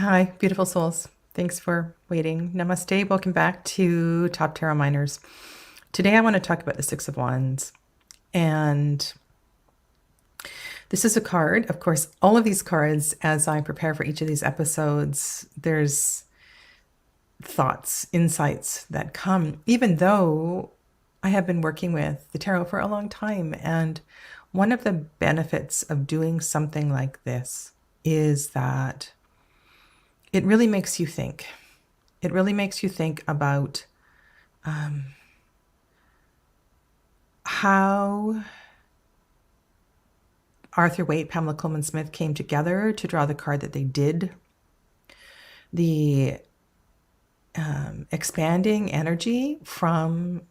Hi, beautiful souls. Thanks for waiting. Namaste. Welcome back to Top Tarot Miners. Today I want to talk about the Six of Wands. And this is a card. Of course, all of these cards, as I prepare for each of these episodes, there's thoughts, insights that come, even though I have been working with the tarot for a long time. And one of the benefits of doing something like this is that it really makes you think. It really makes you think about how Arthur Waite, Pamela Coleman Smith came together to draw the card that they did. The expanding energy from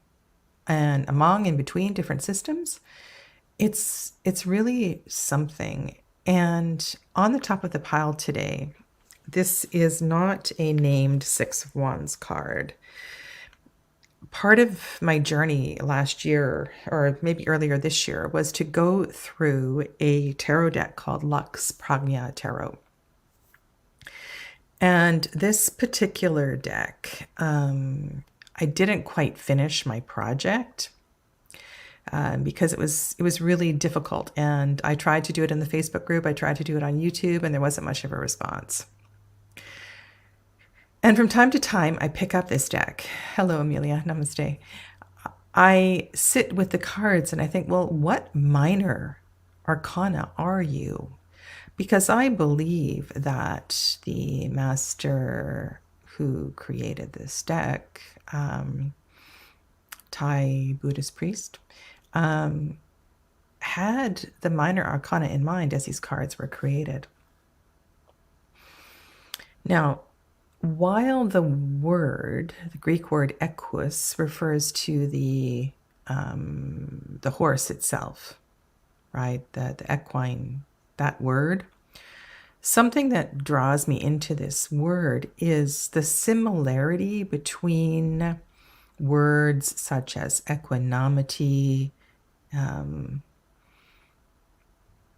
and among and between different systems. It's really something. And on the top of the pile today, this is not a named Six of Wands card. Part of my journey last year, or maybe earlier this year, was to go through a tarot deck called Lux Pragna Tarot. And this particular deck, I didn't quite finish my project because it was really difficult. And I tried to do it in the Facebook group. I tried to do it on YouTube, and there wasn't much of a response. And from time to time, I pick up this deck. Hello, Amelia. Namaste. I sit with the cards and I think, well, what minor arcana are you? Because I believe that the master who created this deck, Thai Buddhist priest, had the minor arcana in mind as these cards were created. Now, while the Greek word equus, refers to the horse itself, right? The equine, that word. Something that draws me into this word is the similarity between words such as equanimity,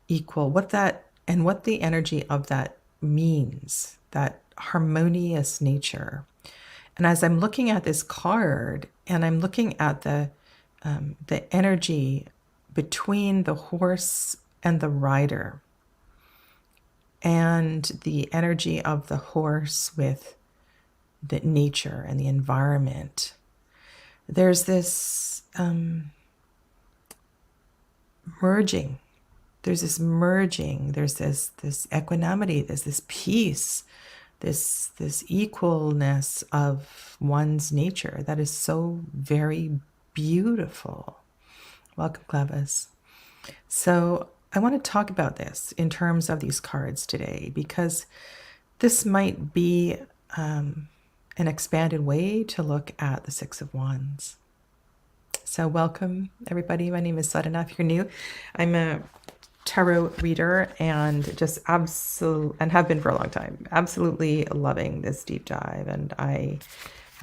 equal, what the energy of that means, that harmonious nature. And as I'm looking at this card and I'm looking at the energy between the horse and the rider, and the energy of the horse with the nature and the environment, there's this merging. There's this merging. There's this equanimity. There's this peace. This equalness of one's nature that is so very beautiful. Welcome, Clevis. So I want to talk about this in terms of these cards today, because this might be an expanded way to look at the Six of Wands. So welcome, everybody. My name is Sadhana. If you're new, I'm a tarot reader and just and have been for a long time, absolutely loving this deep dive. And I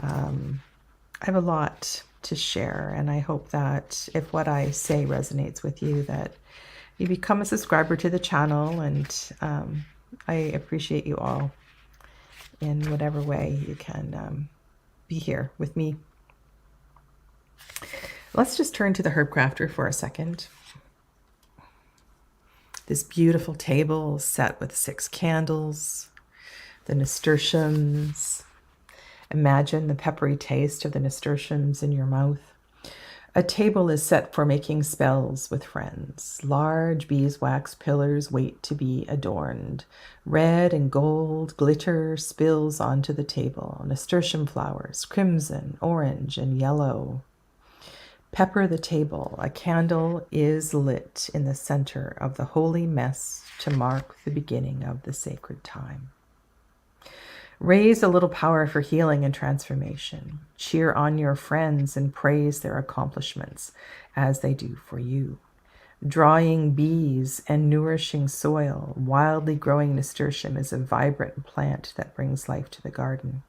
have a lot to share, and I hope that if what I say resonates with you, that you become a subscriber to the channel. And I appreciate you all in whatever way you can be here with me. Let's just turn to the Herb Crafter for a second. This beautiful table set with 6 candles, the nasturtiums. Imagine the peppery taste of the nasturtiums in your mouth. A table is set for making spells with friends. Large beeswax pillars wait to be adorned. Red and gold glitter spills onto the table. Nasturtium flowers, crimson, orange, and yellow. Pepper the table. A candle is lit in the center of the holy mess to mark the beginning of the sacred time. Raise a little power for healing and transformation. Cheer on your friends and praise their accomplishments as they do for you. Drawing bees and nourishing soil, wildly growing nasturtium is a vibrant plant that brings life to the garden.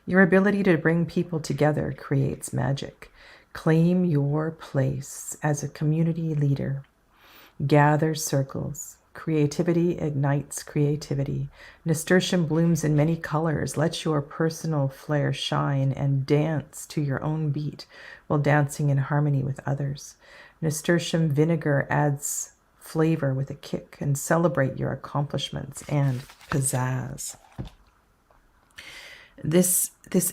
Your ability to bring people together creates magic. Claim your place as a community leader. Gather circles. Creativity ignites creativity. Nasturtium blooms in many colors. Let your personal flair shine and dance to your own beat while dancing in harmony with others. Nasturtium vinegar adds flavor with a kick, and celebrate your accomplishments and pizzazz. This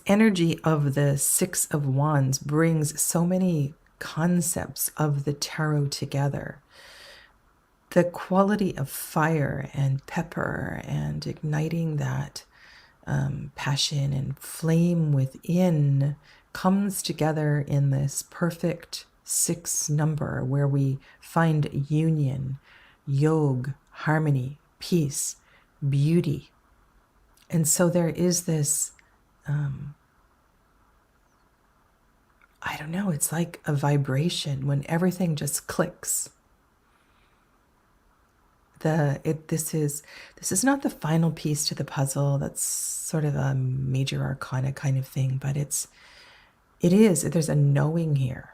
energy of the Six of Wands brings so many concepts of the tarot together. The quality of fire and pepper and igniting that passion and flame within comes together in this perfect 6 number where we find union, yoga, harmony, peace, beauty. And so there is this, I don't know, it's like a vibration when everything just clicks. This is not the final piece to the puzzle. That's sort of a major arcana kind of thing, but there's a knowing here.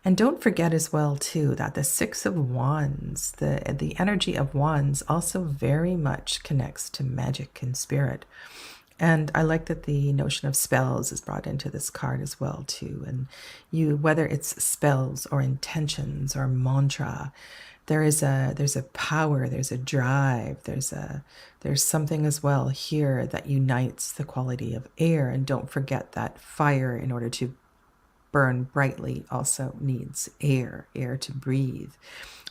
And don't forget as well too that the Six of Wands, the energy of wands, also very much connects to magic and spirit. And I like that the notion of spells is brought into this card as well too. And whether it's spells or intentions or mantra, there's a power, there's a drive, there's something as well here that unites the quality of air. And don't forget that fire, in order to burn brightly, also needs air to breathe.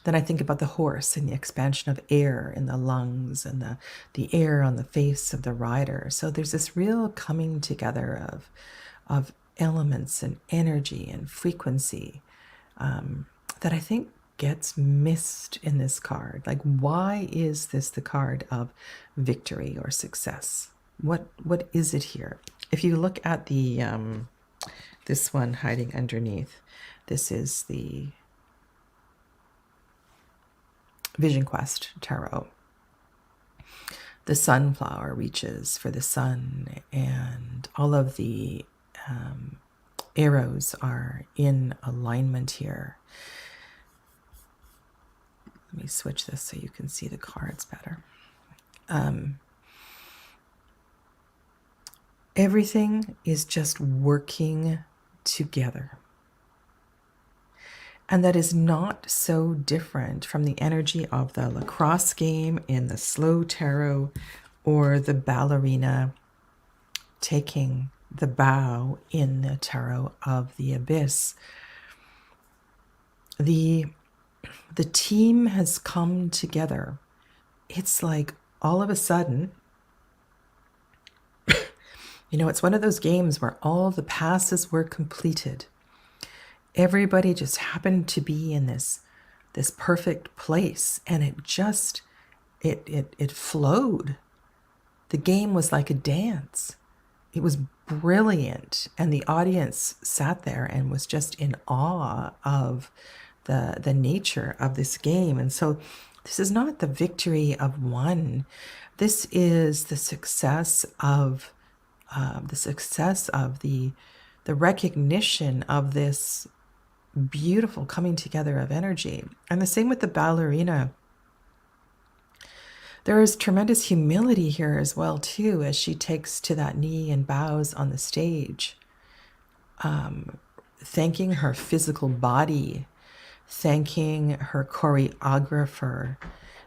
Then I think about the horse and the expansion of air in the lungs and the air on the face of the rider. So there's this real coming together of elements and energy and frequency that I think gets missed in this card. Like, why is this the card of victory or success? What is it here? If you look at the this one hiding underneath, this is the Vision Quest Tarot. The sunflower reaches for the sun, and all of the arrows are in alignment here. Let me switch this so you can see the cards better. Everything is just working together. And that is not so different from the energy of the lacrosse game in the slow tarot, or the ballerina taking the bow in the tarot of the abyss. The team has come together. It's like all of a sudden, it's one of those games where all the passes were completed. Everybody just happened to be in this perfect place, and it flowed. The game was like a dance. It was brilliant, and the audience sat there and was just in awe of the nature of this game. And so this is not the victory of one. This is the success of the recognition of this beautiful coming together of energy. And the same with the ballerina. There is tremendous humility here as well too, as she takes to that knee and bows on the stage, thanking her physical body, thanking her choreographer,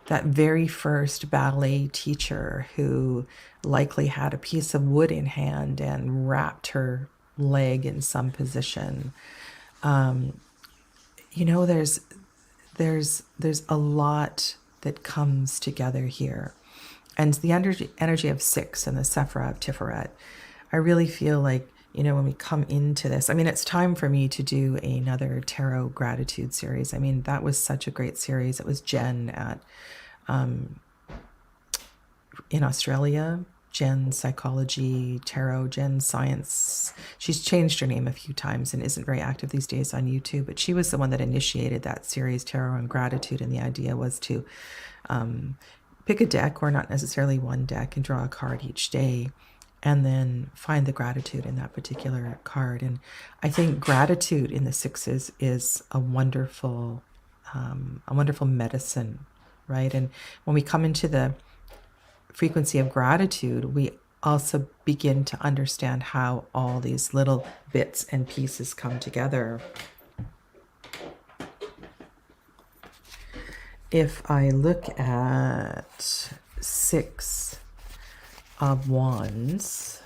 that very first ballet teacher who likely had a piece of wood in hand and wrapped her leg in some position. There's a lot that comes together here. And the energy of 6 and the Sephira of Tiferet, I really feel like, when we come into this, it's time for me to do another tarot gratitude series. That was such a great series. It was Jen at in Australia, Jen Psychology Tarot, Jen Science. She's changed her name a few times and isn't very active these days on YouTube, but she was the one that initiated that series, Tarot and Gratitude, and the idea was to pick a deck, or not necessarily one deck, and draw a card each day, and then find the gratitude in that particular card. And I think gratitude in the sixes is a wonderful medicine right? And when we come into the frequency of gratitude, we also begin to understand how all these little bits and pieces come together. If I look at 6 of Wands,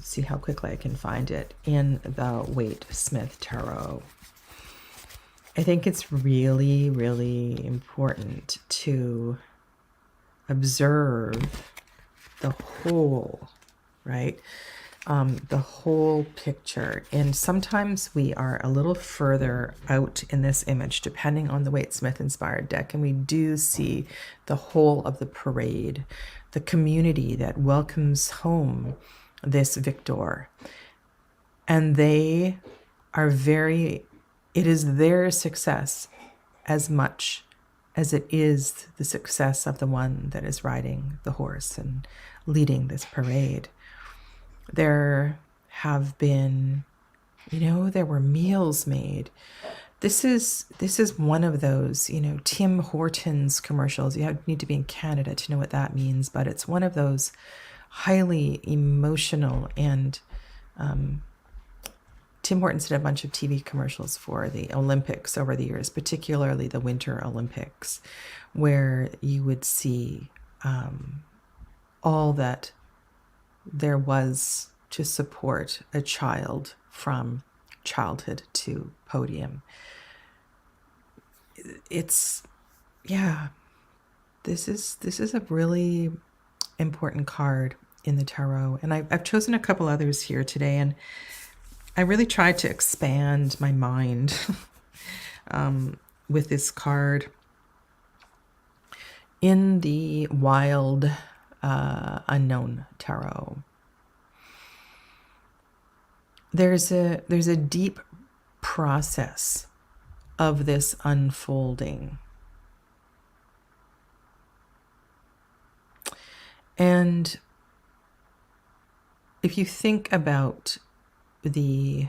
see how quickly I can find it in the Waite Smith Tarot. I think it's really, really important to observe the whole, right? The whole picture. And sometimes we are a little further out in this image, depending on the Waite Smith inspired deck, and we do see the whole of the parade, the community that welcomes home this victor. And they are it is their success as much as it is the success of the one that is riding the horse and leading this parade. There have been, there were meals made. This is one of those, Tim Hortons commercials. You need to be in Canada to know what that means, but it's one of those highly emotional, and Tim Hortons did a bunch of TV commercials for the Olympics over the years, particularly the Winter Olympics, where you would see all that there was to support a child from childhood to podium. This is a really important card in the tarot, and I've chosen a couple others here today, and I really tried to expand my mind with this card. In the Wild Unknown Tarot, there's a deep process of this unfolding. And if you think about the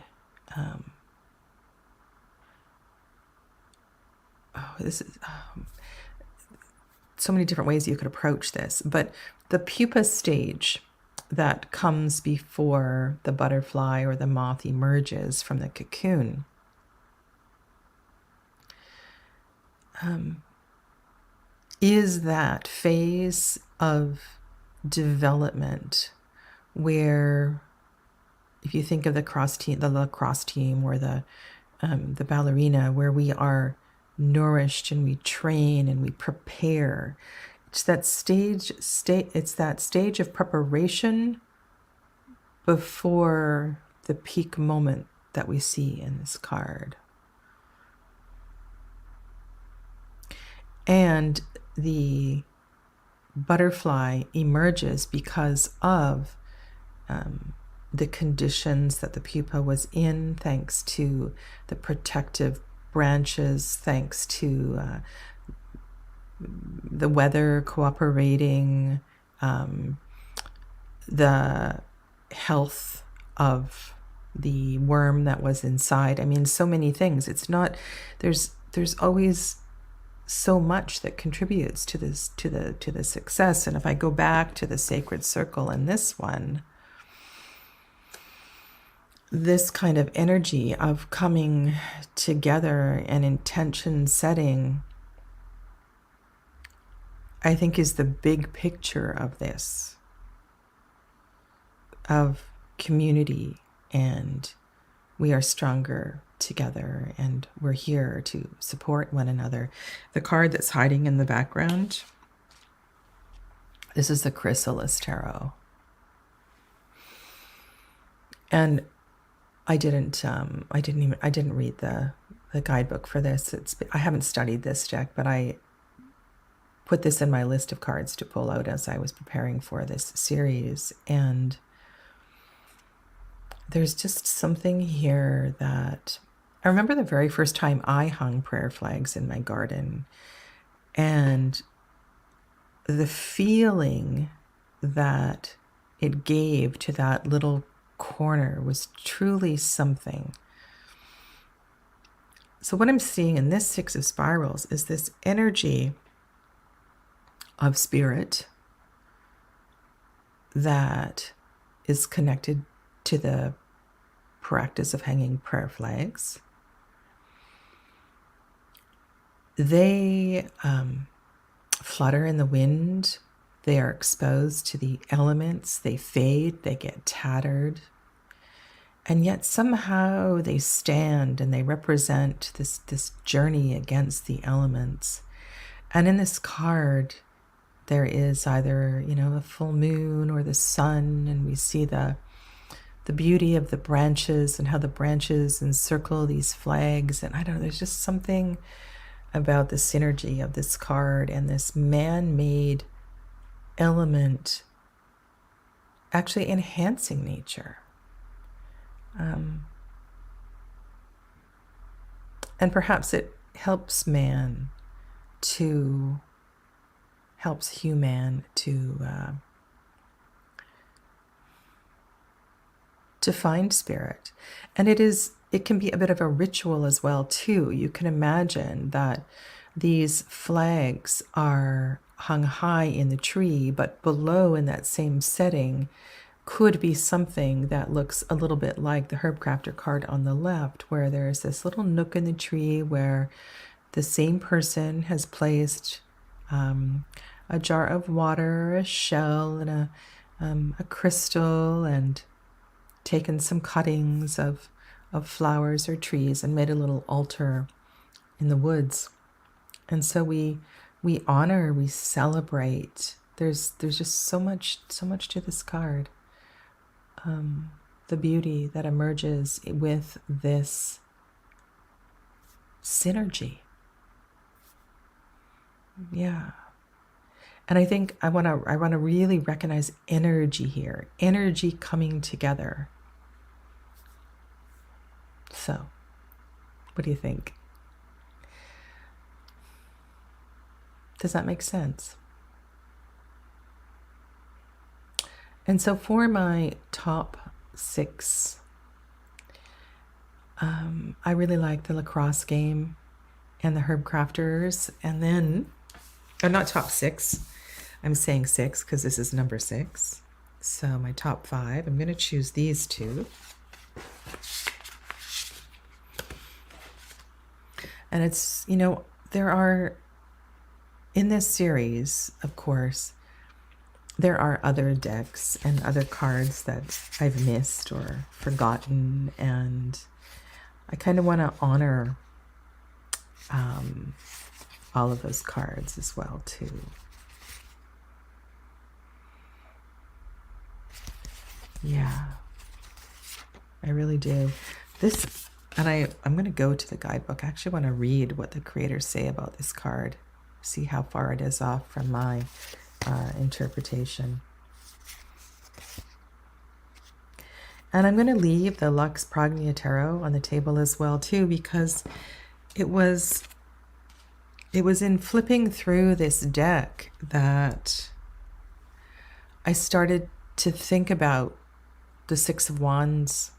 so many different ways you could approach this, but the pupa stage that comes before the butterfly or the moth emerges from the cocoon is that phase of development where, if you think of the lacrosse team or the ballerina, where we are nourished and we train and we prepare. It's that stage of preparation before the peak moment that we see in this card. And the butterfly emerges because of the conditions that the pupa was in, thanks to the protective branches, thanks to the weather cooperating, the health of the worm that was inside. I mean, so many things. It's not, there's always so much that contributes to this, to the success. And if I go back to the sacred circle in this one, this kind of energy of coming together and intention setting, I think, is the big picture of this, of community, and we are stronger together and we're here to support one another. The card that's hiding in the background, this is the Chrysalis Tarot. And I didn't read the guidebook for this. I haven't studied this deck, but I put this in my list of cards to pull out as I was preparing for this series. And there's just something here that I remember the very first time I hung prayer flags in my garden, and the feeling that it gave to that little corner was truly something So what I'm seeing in this Six of Spirals is this energy of spirit that is connected to the practice of hanging prayer flags. They flutter in the wind. They are exposed to the elements. They fade, they get tattered. And yet somehow they stand and they represent this journey against the elements. And in this card, there is either, a full moon or the sun, and we see the beauty of the branches and how the branches encircle these flags. And I don't know, there's just something about the synergy of this card and this man-made element actually enhancing nature. And perhaps it helps human to find spirit. And it can be a bit of a ritual as well too. You can imagine that these flags are hung high in the tree, but below in that same setting could be something that looks a little bit like the Herb Crafter card on the left, where there's this little nook in the tree where the same person has placed a jar of water, a shell, and a crystal, and taken some cuttings of flowers or trees and made a little altar in the woods. And so we honor, we celebrate. There's just so much to this card. The beauty that emerges with this synergy. Yeah. And I think I want to really recognize energy here, energy coming together. So, what do you think? Does that make sense? And so for my top 6, I really like the lacrosse game and the Herb Crafters. And then, not top 6, I'm saying 6 because this is number 6. So my top 5, I'm going to choose these 2. And it's, there are, in this series, of course, there are other decks and other cards that I've missed or forgotten, and I kind of want to honor all of those cards as well too. Yeah, I really do. And I'm going to go to the guidebook. I actually want to read what the creators say about this card, see how far it is off from my interpretation. And I'm going to leave the Lux Prognia Tarot on the table as well too, because it was in flipping through this deck that I started to think about the Six of Wands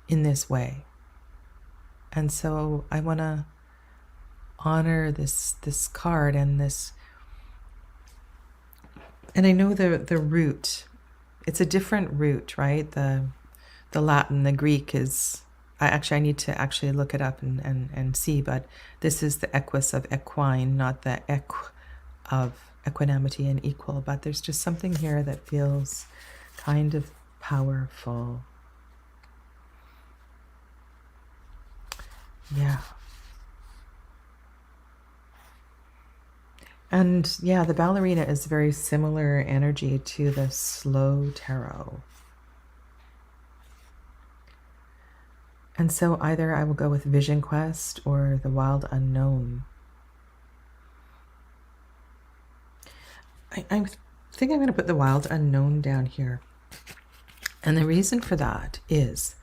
in this way. And so I want to honor this card and this. And I know the root, it's a different root, right? The Latin, the Greek is, I need to actually look it up and see, but this is the equus of equine, not the of equanimity and equal. But there's just something here that feels kind of powerful. Yeah. And yeah, the ballerina is very similar energy to the slow tarot. And so either I will go with Vision Quest or the Wild Unknown. I think I'm going to put the Wild Unknown down here. And the reason for that is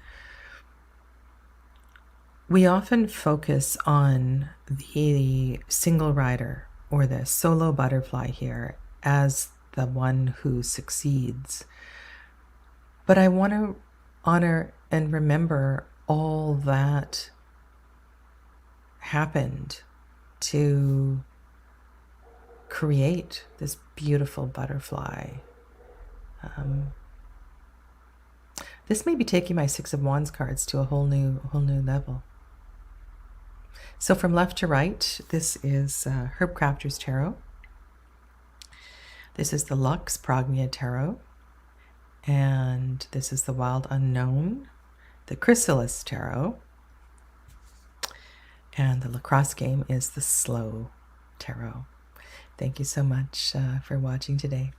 we often focus on the single rider or the solo butterfly here as the one who succeeds. But I want to honor and remember all that happened to create this beautiful butterfly. This may be taking my Six of Wands cards to a whole new level. So from left to right, this is Herb Crafter's Tarot. This is the Lux Pragnia Tarot. And this is the Wild Unknown, the Chrysalis Tarot. And the lacrosse game is the Slow Tarot. Thank you so much for watching today.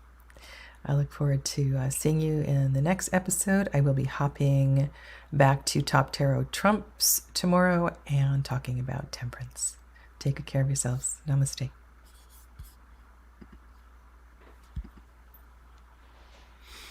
I look forward to seeing you in the next episode. I will be hopping back to Top Tarot Trumps tomorrow and talking about temperance. Take good care of yourselves. Namaste.